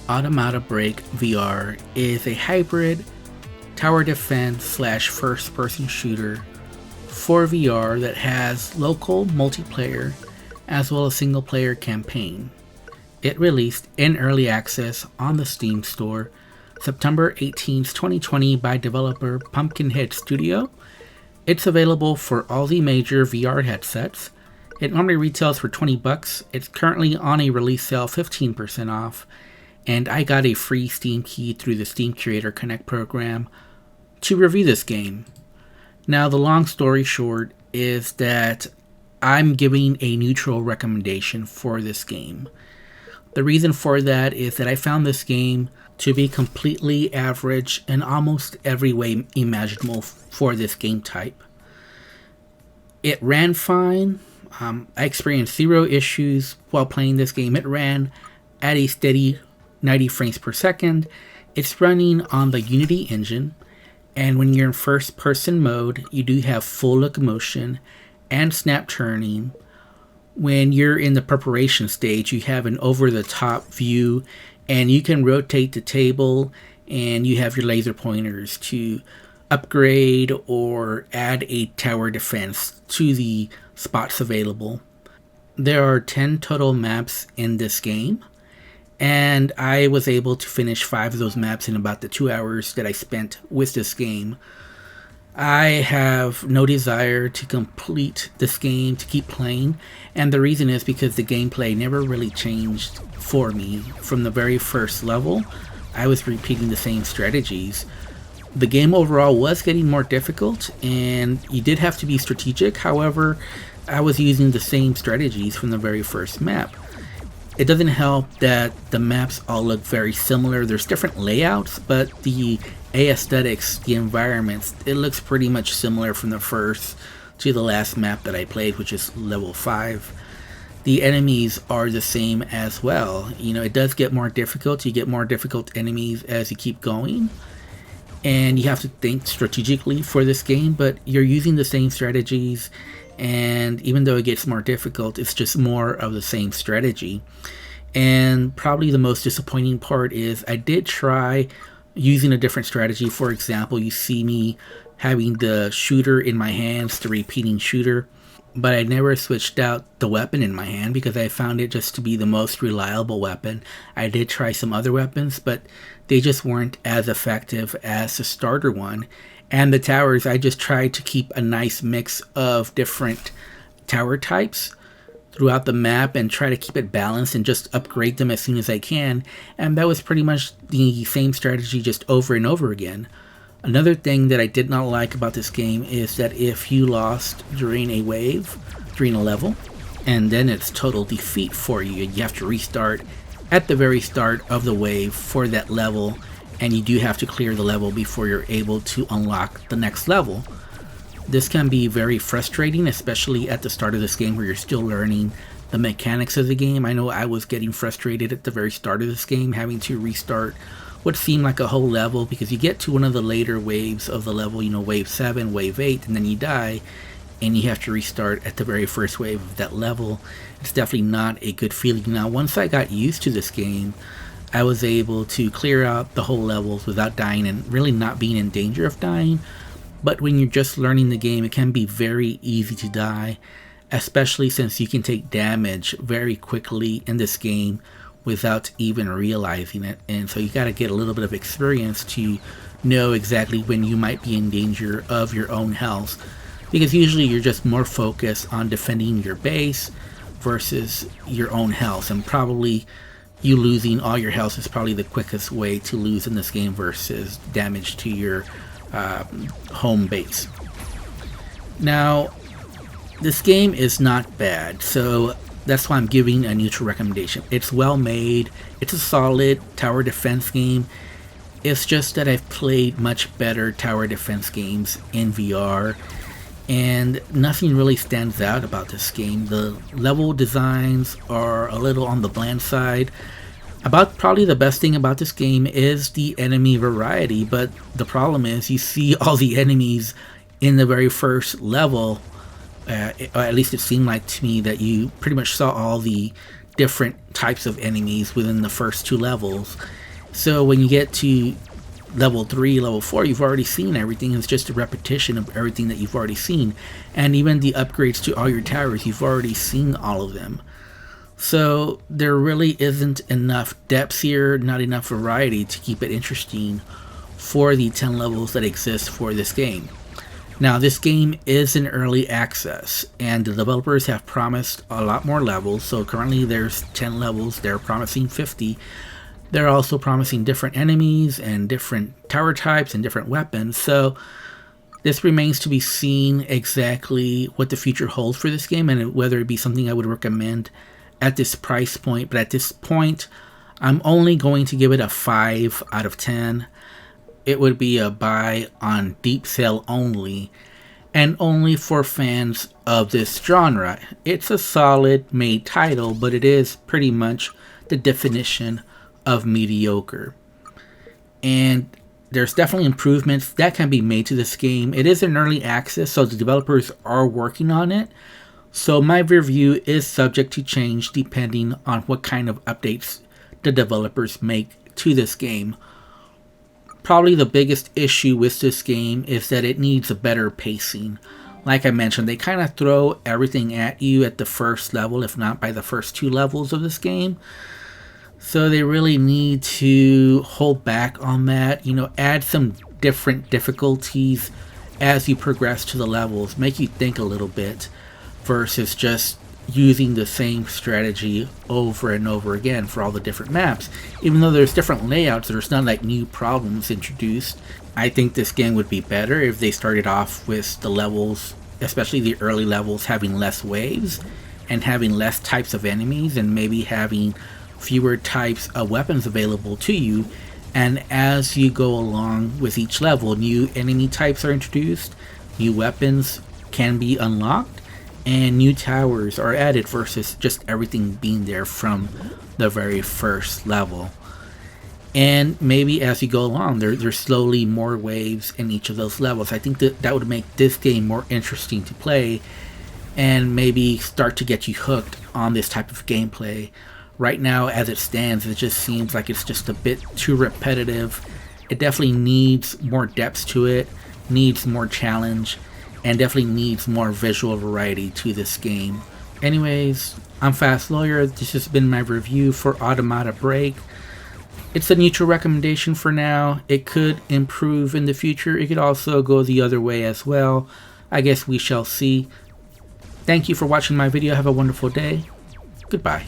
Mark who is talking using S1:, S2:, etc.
S1: Automata Break VR is a hybrid tower defense slash first person shooter for VR that has local multiplayer as well as single player campaign. It released in early access on the Steam store September 18th, 2020 by developer Pumpkinhead Studio. It's available for all the major VR headsets. It normally retails for $20. It's currently on a release sale 15% off, and I got a free Steam key through the Steam Creator Connect program to review this game. Now, the long story short is that I'm giving a neutral recommendation for this game. The reason for that is that I found this game to be completely average in almost every way imaginable for this game type. It ran fine. I experienced zero issues while playing this game. It ran at a steady 90 frames per second. It's running on the Unity engine, and when you're in first person mode, you do have full locomotion and snap turning. When you're in the preparation stage, you have an over the top view, and you can rotate the table, and you have your laser pointers to upgrade or add a tower defense to the spots available. There are 10 total maps in this game, and I was able to finish 5 of those maps in about the 2 hours that I spent with this game. I have no desire to complete this game, to keep playing, and the reason is because the gameplay never really changed for me. From the very first level, I was repeating the same strategies. The game overall was getting more difficult, and you did have to be strategic. However, I was using the same strategies from the very first map. It doesn't help that the maps all look very similar. There's different layouts, but the aesthetics, the environments, it looks pretty much similar from the first to the last map that I played, which is level 5. The enemies are the same as well. It does get more difficult. You get more difficult enemies as you keep going, and you have to think strategically for this game, but you're using the same strategies, and even though it gets more difficult, it's just more of the same strategy. And probably the most disappointing part is I did try using a different strategy. For example, you see me having the shooter in my hands, the repeating shooter, but I never switched out the weapon in my hand because I found it just to be the most reliable weapon. I did try some other weapons, but they just weren't as effective as the starter one. And the towers, I just tried to keep a nice mix of different tower types throughout the map and try to keep it balanced and just upgrade them as soon as I can. And that was pretty much the same strategy just over and over again. Another thing that I did not like about this game is that if you lost during a wave, during a level, and then it's total defeat for you, you have to restart at the very start of the wave for that level, and you do have to clear the level before you're able to unlock the next level. This can be very frustrating, especially at the start of this game where you're still learning the mechanics of the game. I know I was getting frustrated at the very start of this game, having to restart what seemed like a whole level, because you get to one of the later waves of the level, wave 7, wave 8, and then you die, and you have to restart at the very first wave of that level. It's definitely not a good feeling. Now, once I got used to this game, I was able to clear out the whole levels without dying and really not being in danger of dying. But when you're just learning the game, it can be very easy to die, especially since you can take damage very quickly in this game without even realizing it. And so you got to get a little bit of experience to know exactly when you might be in danger of your own health, because usually you're just more focused on defending your base versus your own health, and probably you losing all your health is probably the quickest way to lose in this game versus damage to your home base. Now, this game is not bad, so that's why I'm giving a neutral recommendation. It's well made. It's a solid tower defense game. It's just that I've played much better tower defense games in VR, and nothing really stands out about this game. The level designs are a little on the bland side. Probably the best thing about this game is the enemy variety, but the problem is you see all the enemies in the very first level. Or at least it seemed like to me that you pretty much saw all the different types of enemies within the first 2 levels. So when you get to level 3, level 4, you've already seen everything. It's just a repetition of everything that you've already seen. And even the upgrades to all your towers, you've already seen all of them. So there really isn't enough depth here, not enough variety to keep it interesting for the 10 levels that exist for this game. Now, this game is in early access, and the developers have promised a lot more levels. So currently there's 10 levels, they're promising 50. They're also promising different enemies and different tower types and different weapons. So this remains to be seen exactly what the future holds for this game and whether it be something I would recommend at this price point. But at this point, I'm only going to give it a 5 out of 10. It would be a buy on deep sale only, and only for fans of this genre. It's a solid made title, but it is pretty much the definition of mediocre. And there's definitely improvements that can be made to this game. It is in early access, so the developers are working on it. So my review is subject to change depending on what kind of updates the developers make to this game. Probably the biggest issue with this game is that it needs a better pacing. Like I mentioned, they kind of throw everything at you at the first level, if not by the first 2 levels of this game. So they really need to hold back on that, add some different difficulties as you progress to the levels, make you think a little bit, versus just using the same strategy over and over again for all the different maps. Even though there's different layouts, there's not like new problems introduced. I think this game would be better if they started off with the levels, especially the early levels, having less waves and having less types of enemies and maybe having fewer types of weapons available to you. And as you go along with each level, new enemy types are introduced, new weapons can be unlocked, and new towers are added versus just everything being there from the very first level. And maybe as you go along, there's slowly more waves in each of those levels. I think that would make this game more interesting to play and maybe start to get you hooked on this type of gameplay. Right now, as it stands, it just seems like it's just a bit too repetitive. It definitely needs more depth to it, needs more challenge, and definitely needs more visual variety to this game. Anyways, I'm Fast Lawyer. This has been my review for Automata Break. It's a neutral recommendation for now. It could improve in the future. It could also go the other way as well. I guess we shall see. Thank you for watching my video. Have a wonderful day. Goodbye.